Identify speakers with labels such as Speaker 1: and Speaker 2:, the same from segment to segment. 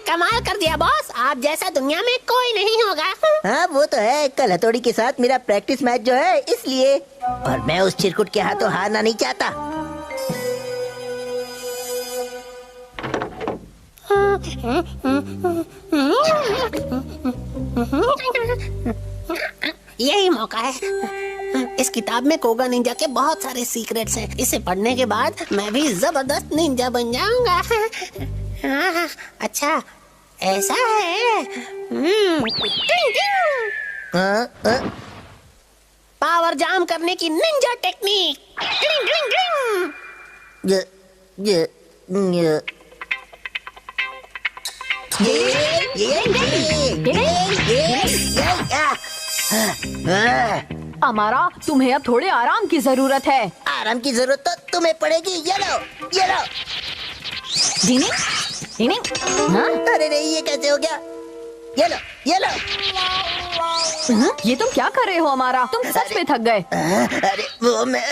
Speaker 1: कमाल कर दिया बॉस, आप जैसा दुनिया में कोई नहीं होगा।
Speaker 2: हाँ वो तो है, कल हथौड़ी के साथ मेरा प्रैक्टिस मैच जो है इसलिए, और मैं उस चिरकुट के हाथों हारना नहीं चाहता।
Speaker 1: यही मौका है। इस किताब में कोगा निंजा के बहुत सारे सीक्रेट्स हैं। इसे पढ़ने के बाद मैं भी जबरदस्त निंजा बन जाऊंगा। अच्छा ऐसा है। पावर जाम करने की निंजा टेक्निक।
Speaker 3: अमारा, तुम्हें अब थोड़े आराम की जरूरत है।
Speaker 2: आराम की जरूरत तो तुम्हें पड़ेगी। ये लो, ये लो।
Speaker 3: हाँ?
Speaker 2: अरे नहीं, ये कैसे हो गया? ये लो, ये लो।
Speaker 3: ये तुम क्या कर रहे हो अमारा? तुम सच में थक गए।
Speaker 2: अरे वो मैं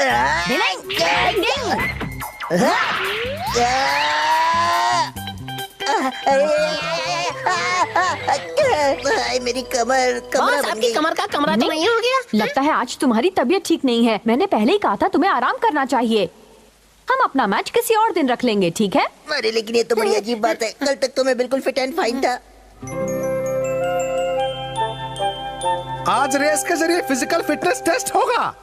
Speaker 2: मेरी कमर
Speaker 1: बॉस, आपकी कमर का कमरा तो नहीं हो गया?
Speaker 3: लगता है आज तुम्हारी तबीयत ठीक नहीं है। मैंने पहले ही कहा था तुम्हें आराम करना चाहिए। हम अपना मैच किसी और दिन रख लेंगे, ठीक है?
Speaker 2: अरे लेकिन ये तो बड़ी अजीब बात है। कल तक तो मैं बिल्कुल फिट एंड फाइन था।
Speaker 4: आज रेस के जरिए फिजिकल फिटनेस टेस्ट होगा।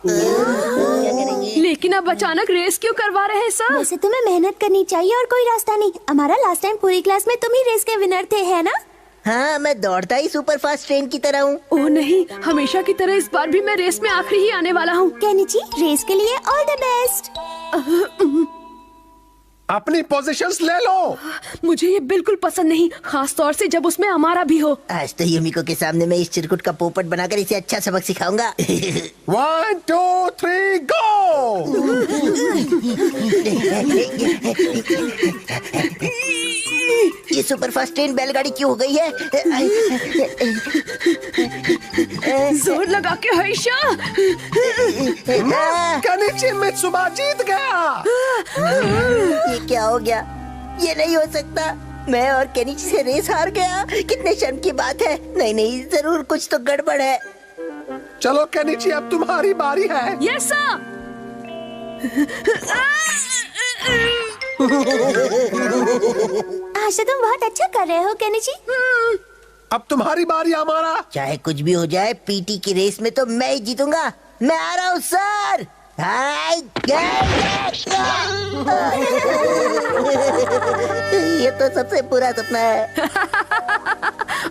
Speaker 3: लेकिन अब अचानक रेस क्यों करवा रहे हैं सर?
Speaker 5: वैसे तुम्हें मेहनत करनी चाहिए और कोई रास्ता नहीं। हमारा लास्ट टाइम पूरी क्लास में तुम ही रेस के विनर थे, है ना?
Speaker 2: हाँ, मैं दौड़ता ही सुपर फास्ट ट्रेन की तरह हूँ।
Speaker 3: ओह नहीं, हमेशा की तरह इस बार भी मैं रेस में आखिरी ही आने वाला हूँ।
Speaker 5: केनिची, रेस के लिए ऑल द बेस्ट।
Speaker 4: अपनी पोजीशंस ले लो।
Speaker 3: मुझे ये बिल्कुल पसंद नहीं, खास तौर से जब उसमें हमारा भी हो।
Speaker 2: आज तो युमिको के सामने मैं इस चिरकुट का पोपट बनाकर इसे अच्छा सबक सिखाऊंगा।
Speaker 4: 1 2 3 गो।
Speaker 2: ये सुपर फास्ट ट्रेन बैलगाड़ी क्यों हो गई है?
Speaker 3: जोर लगा के हर्षा।
Speaker 4: केनिची मित्सुबा जीत गया।
Speaker 2: ये क्या हो गया? ये नहीं हो सकता। मैं और केनिची से रेस हार गया। कितने शर्म की बात है। नहीं नहीं, जरूर कुछ तो गड़बड़ है।
Speaker 4: चलो केनिची, अब तुम्हारी बारी है।
Speaker 3: Yes sir.
Speaker 5: आज तो तुम बहुत अच्छा कर रहे हो केनिची।
Speaker 4: अब तुम्हारी बारी हमारा।
Speaker 2: चाहे कुछ भी हो जाए, पीटी की रेस में तो मैं ही जीतूंगा। मैं आ रहा हूँ सर। ये तो सबसे बुरा सपना है।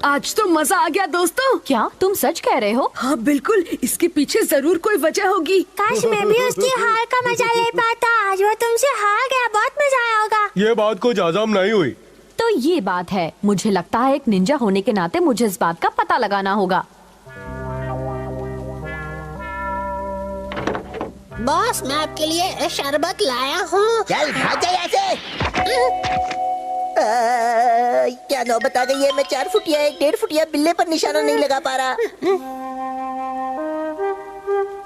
Speaker 3: आज तो मजा आ गया दोस्तों। क्या तुम सच कह रहे हो? हाँ बिल्कुल, इसके पीछे जरूर कोई वजह होगी।
Speaker 5: काश मैं भी उसकी हार का मजा ले पाता। आज वो तुमसे हार गया, बहुत मजा आया होगा।
Speaker 6: ये बात कुछ आजम नहीं हुई।
Speaker 3: तो ये बात है। मुझे लगता है एक निंजा होने के नाते मुझे इस बात का पता लगाना होगा।
Speaker 1: बॉस, मैं आपके लिए शरबत लाया हूँ।
Speaker 2: चल भाग जा यहाँ से। क्या नौबत आ गई है। मैं 4 फुटिया 1.5 फुटिया बिल्ले पर निशाना नहीं लगा पा रहा।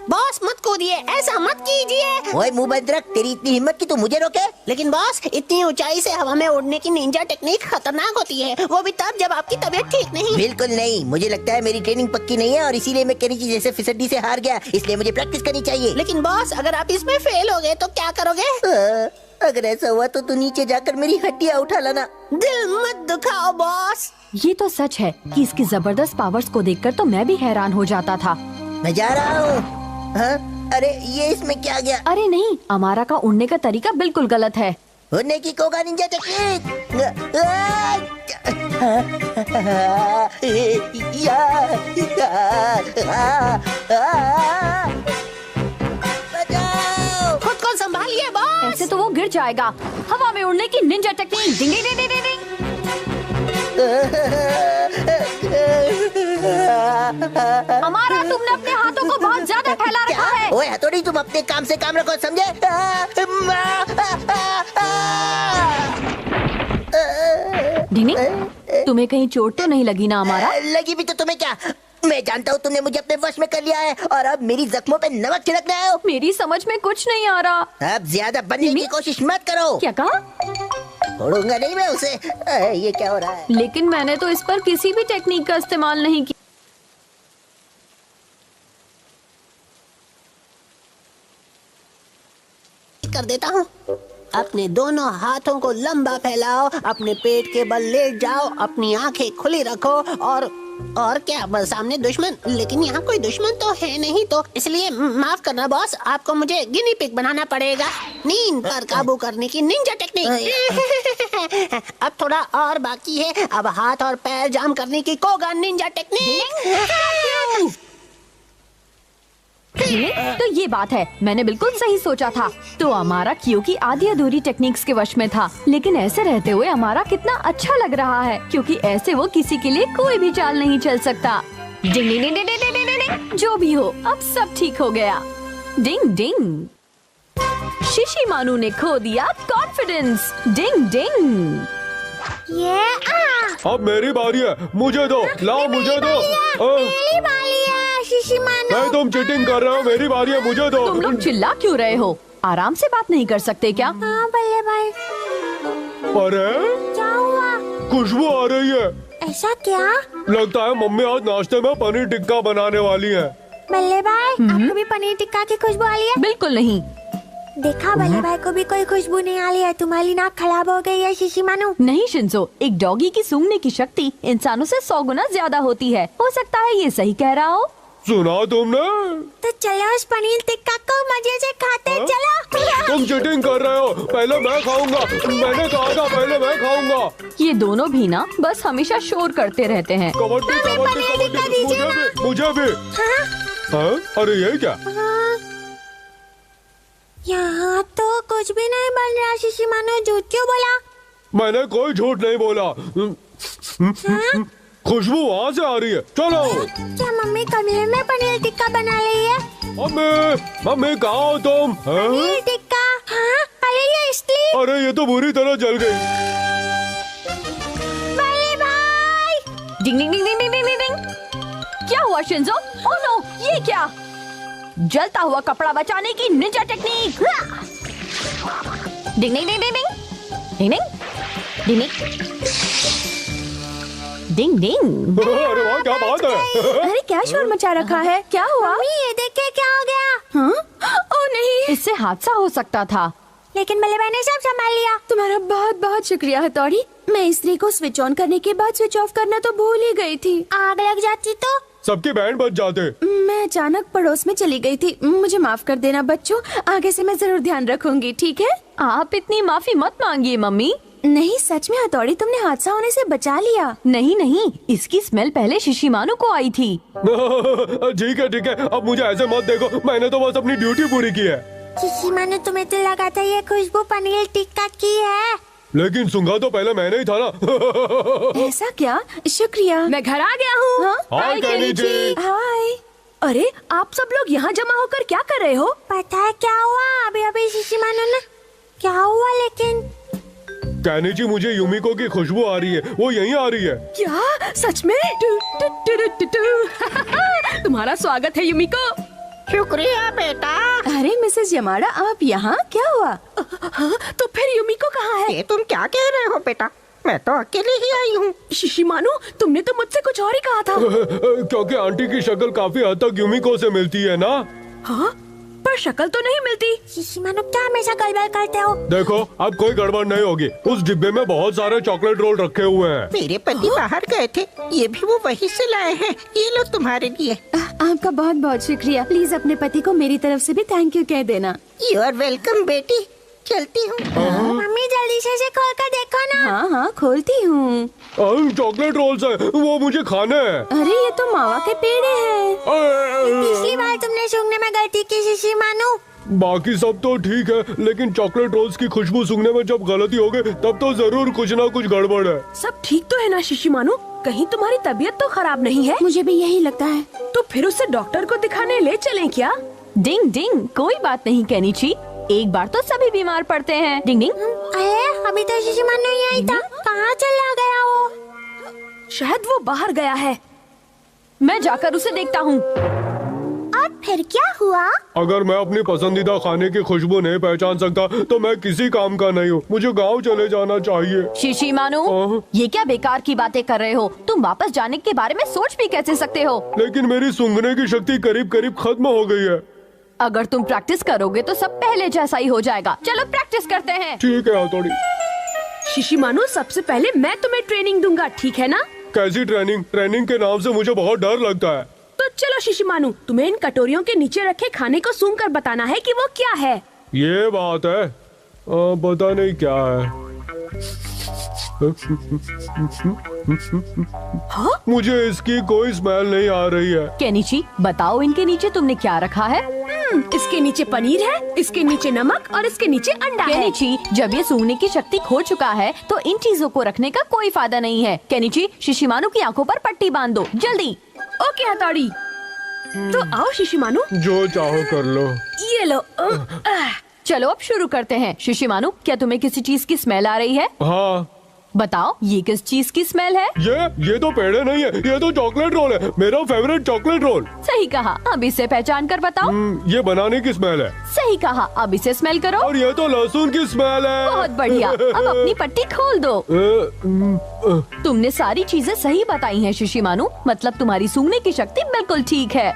Speaker 1: बॉस मत कूदिए, ऐसा मत कीजिए।
Speaker 2: ओए मुंह बंद रख। तेरी इतनी हिम्मत कि तू मुझे रोके?
Speaker 1: लेकिन बॉस, इतनी ऊंचाई से हवा में उड़ने की निंजा टेक्निक खतरनाक होती है, वो भी तब जब आपकी तबीयत ठीक नहीं।
Speaker 2: बिल्कुल नहीं। मुझे लगता है मेरी ट्रेनिंग पक्की नहीं है और इसीलिए मैं केनिची जैसे फिसड्डी से हार गया। इसलिए मुझे प्रैक्टिस करनी चाहिए।
Speaker 1: लेकिन बॉस, अगर आप इसमें फेल हो गए तो क्या करोगे?
Speaker 2: अगर ऐसा हुआ तो तू नीचे जाकर मेरी हड्डियां उठा लाना।
Speaker 1: दिल मत दुखाओ बॉस।
Speaker 3: ये तो सच है कि इसकी जबरदस्त पावर्स को देखकर तो मैं भी हैरान हो जाता था।
Speaker 2: मैं जा रहा हूँ। हाँ? अरे ये इसमें क्या गया?
Speaker 3: अरे नहीं, अमारा का उड़ने का तरीका बिल्कुल गलत है।
Speaker 2: उड़ने की कोगा निंजा टेक्निक। बचाओ।
Speaker 1: खुद को संभालिए बॉस।
Speaker 3: ऐसे तो वो गिर जाएगा। हवा में उड़ने की निंजा टेक्निक। डिंगी डिंगी डिंगी डिंगी। अमारा, तुमने अपने हाथों को बहुत ज्यादा फैला रखा है।
Speaker 2: ओए हथौड़ी, तुम अपने काम से काम रखो, समझे?
Speaker 3: डिंगी, तुम्हें कहीं चोट तो नहीं लगी ना अमारा?
Speaker 2: लगी भी तो तुम्हें क्या? मैं जानता हूँ तुमने मुझे अपने वश में कर लिया है और अब मेरी जख्मों पे नमक छिड़कने आए हो।
Speaker 3: मेरी समझ में कुछ नहीं आ रहा।
Speaker 2: अब ज्यादा बनने की कोशिश मत करो।
Speaker 3: क्या कहा?
Speaker 2: छोड़ूंगा नहीं मैं उसे। ये क्या हो रहा है?
Speaker 3: लेकिन मैंने तो इस पर किसी भी टेक्निक का इस्तेमाल नहीं किया।
Speaker 1: कर देता हूँ। अपने दोनों हाथों को लंबा फैलाओ, अपने पेट के बल लेट जाओ, अपनी आंखें खुली रखो और क्या बस सामने दुश्मन, लेकिन यहाँ कोई दुश्मन तो है नहीं, तो इसलिए माफ करना बॉस, आपको मुझे गिनी पिग बनाना पड़ेगा। नींद पर काबू करने की निंजा टेक्निक। अब थोड़ा और बाकी है, अब हाथ और पैर जाम करने की कोगा निंजा टेक्निक।
Speaker 3: तो ये बात है, मैंने बिल्कुल सही सोचा था। तो हमारा क्योंकि आधी अधूरी टेक्निक्स के वश में था, लेकिन ऐसे रहते हुए हमारा कितना अच्छा लग रहा है, क्योंकि ऐसे वो किसी के लिए कोई भी चाल नहीं चल सकता। डिंग डिंग डिंग डिंग डिंग डिंग डिंग। जो भी हो, अब सब ठीक हो गया। डिंग डिंग। शिशिमानु ने खो दिया कॉन्फिडेंस। डिंग डिंग।
Speaker 5: ये
Speaker 6: अब मेरी बारी है, मुझे दो, लाओ मुझे दो।
Speaker 5: मेरी बारी है शिशिमानु।
Speaker 6: नहीं, तुम चीटिंग कर रहे हो, मेरी बारी है, मुझे दो।
Speaker 3: तुम लोग चिल्ला क्यों रहे हो? आराम से बात नहीं कर सकते क्या?
Speaker 5: हाँ बल्ले भाई,
Speaker 6: अरे
Speaker 5: क्या हुआ?
Speaker 6: खुशबू आ रही है।
Speaker 5: ऐसा क्या?
Speaker 6: लगता है मम्मी आज नाश्ते में पनीर टिक्का बनाने वाली है।
Speaker 5: बल्ले भाई, आपको भी पनीर टिक्का की खुशबू आ रही है?
Speaker 3: बिल्कुल नहीं।
Speaker 5: देखा, बल्ले भाई को भी कोई खुशबू नहीं आ रही है। तुम्हारी नाक खराब हो गई है शिशिमानु।
Speaker 3: नहीं शिंजो, एक डॉगी की सूंघने की शक्ति इंसानों से 100 गुना ज्यादा होती है। हो सकता है ये सही कह रहा हो।
Speaker 6: सुना तुमने?
Speaker 5: तो चलो उस पनीर टिक्का को मजे से खाते हैं, चलो।
Speaker 6: तुम चीटिंग कर रहे हो, पहले मैं खाऊंगा। मैंने कहा था पहले मैं खाऊंगा।
Speaker 3: ये दोनों भी ना बस हमेशा शोर करते रहते हैं।
Speaker 6: कबड्डी कबड्डी कबड्डी, मुझे भी। हाँ? अरे ये क्या?
Speaker 5: यहाँ तो कुछ भी नहीं बन रहा शिशिमानु, झूठ क्यों बोला?
Speaker 6: मैंने कोई झूठ नहीं बोला। खुशबू वहाँ से आ रही है, चलो।
Speaker 5: क्या मम्मी कमरे में पनीर टिक्का बना रही है?
Speaker 6: मम्मी कहाँ हो तुम?
Speaker 5: पनीर टिक्का? हाँ, अरे ये इसलिए।
Speaker 6: अरे ये तो बुरी तरह जल गई।
Speaker 5: बल्ले भाई।
Speaker 3: डिंग डिंग डिंग डिंग डिंग डिंग। क्या हुआ शिंजो? ओह नो, ये क्या? जलता हुआ कपड़ा बचाने की निंजा टेक्निक। डिंग डिंग डिंग डिंग डिंग डिंग डिंग डिंग डिंग।
Speaker 6: अरे वाह, क्या बात है।
Speaker 3: अरे क्या शोर मचा रखा है? क्या हुआ?
Speaker 5: मम्मी ये देखिए क्या हो गया।
Speaker 3: हाँ? ओह नहीं, इससे हादसा हो सकता था।
Speaker 5: लेकिन बल्ले भाई ने सब संभाल लिया।
Speaker 3: तुम्हारा बहुत बहुत शुक्रिया हथौड़ी। मैं इस्त्री को स्विच ऑन करने के बाद स्विच ऑफ करना तो भूल ही गई थी।
Speaker 5: आग लग जाती तो?
Speaker 6: सबके बैंड बज जाते।
Speaker 3: मैं अचानक पड़ोस में चली गई थी। मुझे माफ कर देना बच्चों, आगे से मैं जरूर ध्यान रखूंगी, ठीक है? आप इतनी माफी मत मांगिए मम्मी। नहीं सच में हथौड़ी, तुमने हादसा होने से बचा लिया। नहीं नहीं, इसकी स्मेल पहले शिशिमानु को आई थी।
Speaker 6: ठीक है, अब मुझे ऐसे मत देखो, मैंने तो बस अपनी ड्यूटी पूरी की है।
Speaker 5: शिशिमानु, तुम्हें तो लगा था ये खुशबू पनीर टिक्का की है,
Speaker 6: लेकिन सूंघा तो पहले मैंने ही था ना।
Speaker 3: ऐसा क्या? शुक्रिया। मैं घर आ गया हूँ।
Speaker 6: हाय केनिची।
Speaker 3: हाय। अरे आप सब लोग यहाँ जमा होकर क्या कर रहे हो?
Speaker 5: पता है क्या हुआ? अभी अभी शिशिमानु ने क्या हुआ? लेकिन
Speaker 6: केनिची, मुझे युमिको की खुशबू आ रही है, वो यहीं आ रही है।
Speaker 3: क्या सच में? तुम्हारा स्वागत है युमिको।
Speaker 1: शुक्रिया बेटा।
Speaker 3: अरे मिसेस यमाडा, आप यहाँ? क्या हुआ? तो फिर युमिको कहाँ है?
Speaker 2: ये तुम क्या कह रहे हो बेटा? मैं तो अकेले ही आई हूँ।
Speaker 3: शिशिमानु, तुमने तो मुझसे कुछ और ही कहा था।
Speaker 6: क्योंकि आंटी की शक्ल काफी हद तक युमिको से मिलती है ना।
Speaker 3: हाँ, पर शक्ल तो नहीं मिलती।
Speaker 5: शिशिमानु क्या हमेशा गड़बड़ करते हो?
Speaker 6: देखो, अब कोई गड़बड़ नहीं होगी। उस डिब्बे में बहुत सारे चॉकलेट रोल रखे हुए हैं।
Speaker 2: मेरे पति बाहर गए थे, ये भी वो वहीं से लाए हैं। ये लो तुम्हारे लिए।
Speaker 3: आपका बहुत बहुत शुक्रिया। प्लीज अपने पति को मेरी तरफ से भी थैंक यू कह देना।
Speaker 2: यू आर वेलकम बेटी। चलती हूँ।
Speaker 5: मम्मी जल्दी से इसे खोल कर देखो ना।
Speaker 3: हाँ हाँ, खोलती हूँ।
Speaker 6: चॉकलेट रोल्स है, वो मुझे खाने हैं।
Speaker 3: अरे ये तो मावा के पेड़े हैं।
Speaker 5: पिछली बार तुमने सूंघने में गलती की शिशिमानु।
Speaker 6: बाकी सब तो ठीक है, लेकिन चॉकलेट रोल्स की खुशबू सूंघने में जब गलती हो गई, तब तो जरूर कुछ ना कुछ गड़बड़ है।
Speaker 3: सब ठीक तो है ना शिशिमानु? कहीं तुम्हारी तबीयत तो खराब नहीं है? मुझे भी यही लगता है। तो फिर उसे डॉक्टर को दिखाने ले चलें क्या? डिंग डिंग, कोई बात नहीं केनिची, एक बार तो सभी बीमार पड़ते हैं। डिंग डिंग।
Speaker 5: अरे अभी तो शिशिमानु यहीं था, कहाँ चला गया वो?
Speaker 3: शायद वो बाहर गया है। मैं जाकर उसे देखता हूँ।
Speaker 5: फिर क्या हुआ?
Speaker 6: अगर मैं अपनी पसंदीदा खाने की खुशबू नहीं पहचान सकता तो मैं किसी काम का नहीं हूँ। मुझे गांव चले जाना चाहिए।
Speaker 3: शिशिमानु, ये क्या बेकार की बातें कर रहे हो? तुम वापस जाने के बारे में सोच भी कैसे सकते हो?
Speaker 6: लेकिन मेरी सूंघने की शक्ति करीब करीब खत्म हो गई है।
Speaker 3: अगर तुम प्रैक्टिस करोगे तो सब पहले जैसा ही हो जाएगा। चलो प्रैक्टिस करते हैं।
Speaker 6: ठीक है हथौड़ी।
Speaker 7: शिशिमानु, सबसे पहले मैं तुम्हें ट्रेनिंग दूंगा, ठीक है ना?
Speaker 6: कैसी ट्रेनिंग? ट्रेनिंग के नाम से मुझे बहुत डर लगता है।
Speaker 7: तो चलो शिशिमानु, तुम्हें इन कटोरियों के नीचे रखे खाने को सूंघ कर बताना है कि वो क्या है।
Speaker 6: ये बात है। पता नहीं क्या है। मुझे इसकी कोई स्मेल नहीं आ रही है।
Speaker 3: केनिची, बताओ इनके नीचे तुमने क्या रखा है?
Speaker 7: इसके नीचे पनीर है, इसके नीचे नमक और इसके नीचे अंडा है।
Speaker 3: केनिची, जब ये सूंघने की शक्ति खो चुका है तो इन चीजों को रखने का कोई फायदा नहीं है। केनिची, शिशिमानु की आंखों पर पट्टी बांध दो, जल्दी।
Speaker 7: ओके हथौड़ी। तो आओ शिशिमानु,
Speaker 6: जो चाहो कर लो।
Speaker 7: ये लो।
Speaker 3: चलो अब शुरू करते हैं। शिशिमानु, क्या तुम्हें किसी चीज की स्मेल आ रही है?
Speaker 6: हाँ।
Speaker 3: बताओ, ये किस चीज की स्मेल है?
Speaker 6: ये तो पेड़े नहीं है, ये तो चॉकलेट रोल है, मेरा फेवरेट चॉकलेट रोल।
Speaker 3: सही कहा। अब इसे पहचान कर बताओ।
Speaker 6: ये बनाने की स्मेल है।
Speaker 3: सही कहा। अब इसे स्मेल करो।
Speaker 6: और ये तो लहसुन की स्मेल है।
Speaker 3: बहुत बढ़िया। अब अपनी पट्टी खोल दो। तुमने सारी चीजें सही बताई हैं शिशिमानु। मतलब तुम्हारी सूंघने की शक्ति बिल्कुल ठीक है।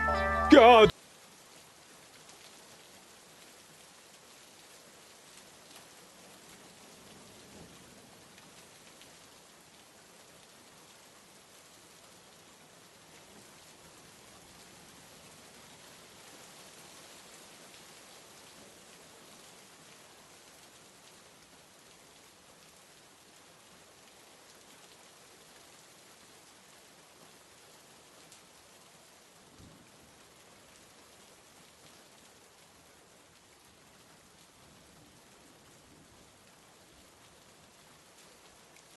Speaker 6: क्या